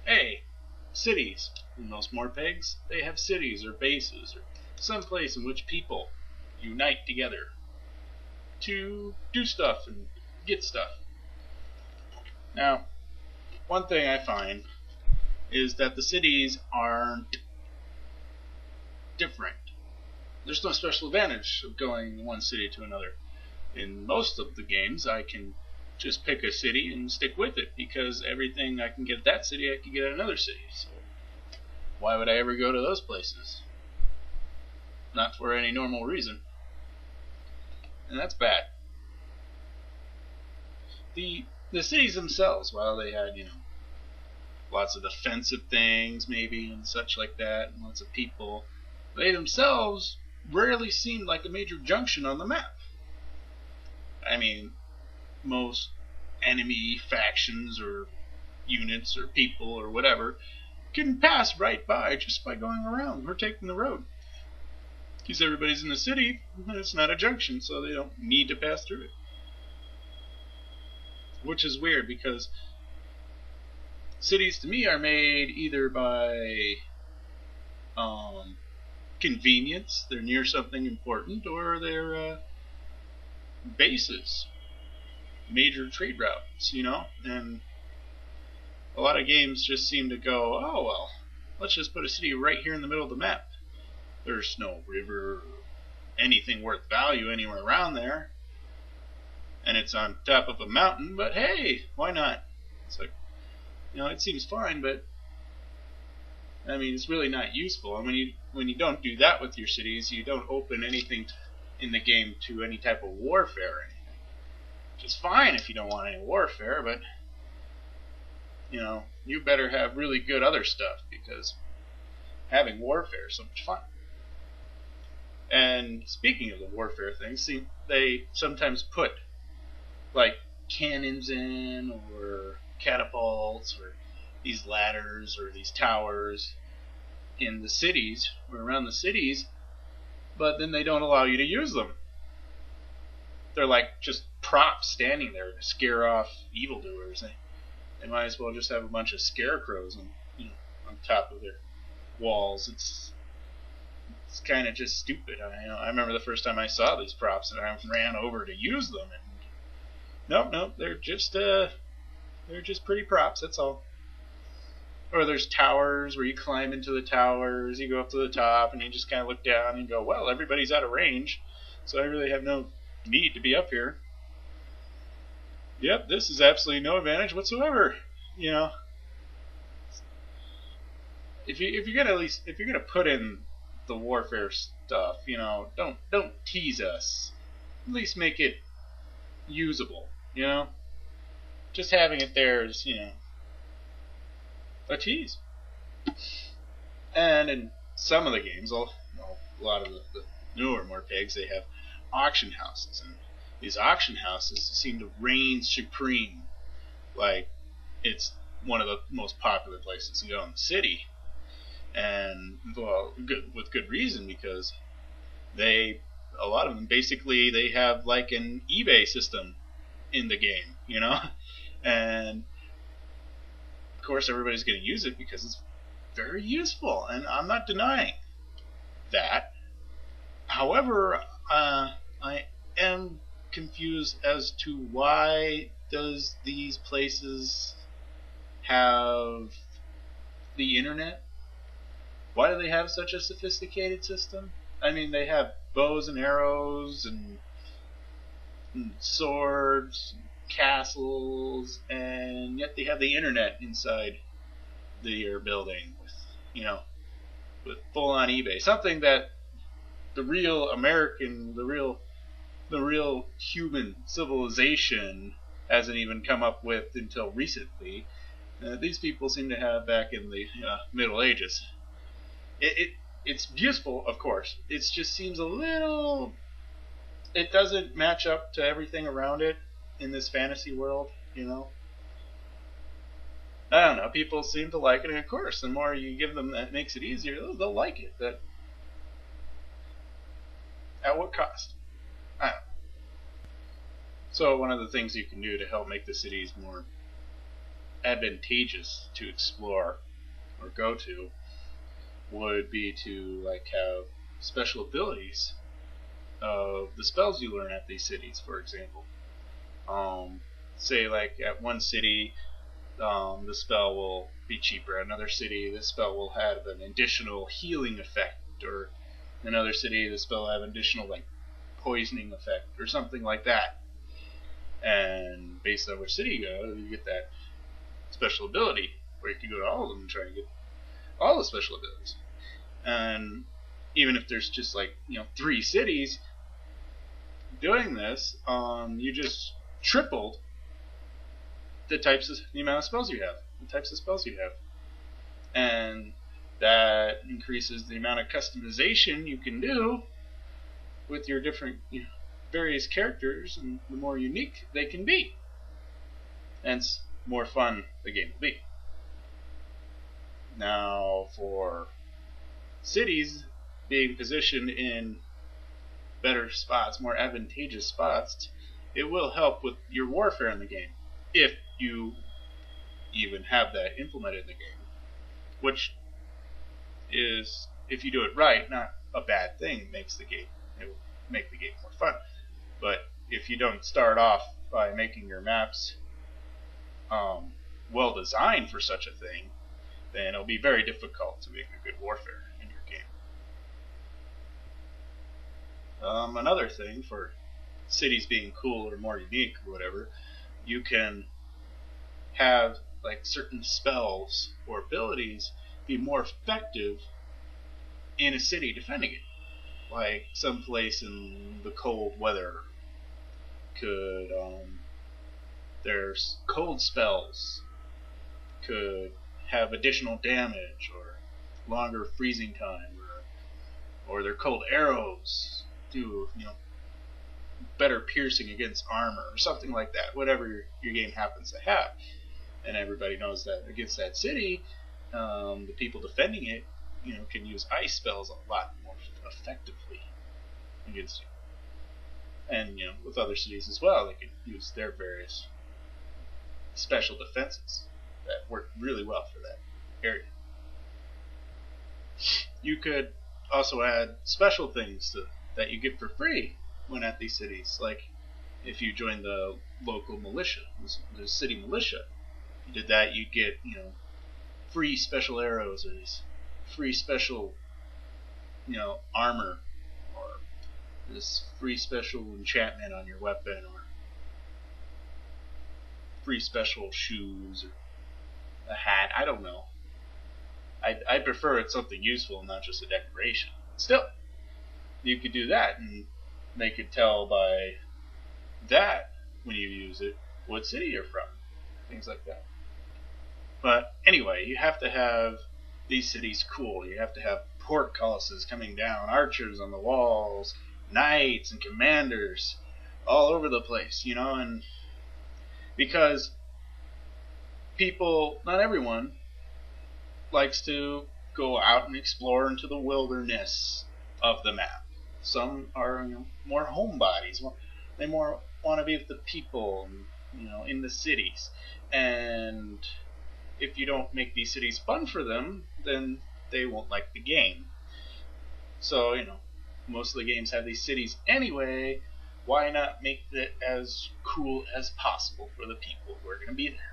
hey, cities. In most MMORPGs, they have cities or bases or some place in which people unite together to do stuff and get stuff. Now, one thing I find is that the cities aren't different. There's no special advantage of going one city to another. In most of the games, I can just pick a city and stick with it because everything I can get at that city, I can get at another city. So why would I ever go to those places? Not for any normal reason. And that's bad. The cities themselves, while they had, lots of defensive things maybe and such like that, and lots of people, they themselves rarely seemed like a major junction on the map. I mean, most enemy factions or units or people or whatever can pass right by just by going around or taking the road. Because everybody's in the city, it's not a junction, so they don't need to pass through it. Which is weird because cities to me are made either by convenience, they're near something important, or they're bases, major trade routes, and a lot of games just seem to go, oh well, let's just put a city right here in the middle of the map. There's no river or anything worth value anywhere around there, and it's on top of a mountain, but hey, why not? It's like, it seems fine, but I mean, it's really not useful. And when you don't do that with your cities, you don't open anything in the game to any type of warfare or anything. Which is fine if you don't want any warfare, but you better have really good other stuff because having warfare is so much fun. And speaking of the warfare things, see, they sometimes put like cannons in or catapults or these ladders or these towers in the cities or around the cities, but then they don't allow you to use them. They're like just props standing there to scare off evildoers. They might as well just have a bunch of scarecrows on top of their walls. It's kind of just stupid. I remember the first time I saw these props and I ran over to use them, and nope, they're just pretty props. That's all. Or there's towers where you climb into the towers, you go up to the top, and you just kind of look down and go, well, everybody's out of range, so I really have no need to be up here. Yep, this is absolutely no advantage whatsoever. If you're gonna put in the warfare stuff, don't tease us. At least make it usable. Just having it there is a tease. And in some of the games, a lot of the newer MMORPGs, they have auction houses, and these auction houses seem to reign supreme. Like, it's one of the most popular places to go in the city, and with good reason, because a lot of them basically they have like an eBay system in the game, and of course everybody's going to use it because it's very useful, and I'm not denying that. However, I am confused as to why does these places have the internet? Why do they have such a sophisticated system? I mean, they have bows and arrows and swords, and castles, and yet they have the internet inside their building with full-on eBay. Something that the real American, the real human civilization hasn't even come up with until recently. These people seem to have back in the Middle Ages. It's useful, of course. It just seems a little... It doesn't match up to everything around it in this fantasy world, I don't know. People seem to like it, and of course, the more you give them that makes it easier, they'll like it. But at what cost? I don't know. So one of the things you can do to help make the cities more advantageous to explore or go to would be to like have special abilities of the spells you learn at these cities, for example. Say like at one city, the spell will be cheaper. Another city, the spell will have an additional healing effect, or another city, the spell will have an additional like poisoning effect, or something like that. And based on which city you go, you get that special ability, or you can go to all of them and try and get all the special abilities. And even if there's just like 3 cities doing this, you just tripled the amount of spells you have, the types of spells you have, and that increases the amount of customization you can do with your different various characters, and the more unique they can be, hence more fun the game will be. Now, for cities being positioned in better spots, more advantageous spots, it will help with your warfare in the game, if you even have that implemented in the game, which is, if you do it right, not a bad thing. It will make the game more fun. But if you don't start off by making your maps well designed for such a thing, then it'll be very difficult to make a good warfare in your game. Another thing for cities being cool or more unique or whatever, you can have like certain spells or abilities be more effective in a city defending it. Like some place in the cold weather could there's cold spells could have additional damage or longer freezing time, or their cold arrows do better piercing against armor or something like that, whatever your game happens to have. And everybody knows that against that city, the people defending it can use ice spells a lot more effectively against you. And with other cities as well, they can use their various special defenses that work really well for that area. You could also add special things that you get for free when at these cities, like if you join the local militia, the city militia. If you did that, you'd get free special arrows, or these free special armor, or this free special enchantment on your weapon, or free special shoes, or a hat. I don't know. I prefer it's something useful, not just a decoration. Still, you could do that, and they could tell by that, when you use it, what city you're from. Things like that. But anyway, you have to have these cities cool. You have to have portcullises coming down, archers on the walls, knights and commanders all over the place, and because people, not everyone, likes to go out and explore into the wilderness of the map. Some are more homebodies. They more want to be with the people, in the cities. And if you don't make these cities fun for them, then they won't like the game. So, most of the games have these cities anyway. Why not make it as cool as possible for the people who are going to be there?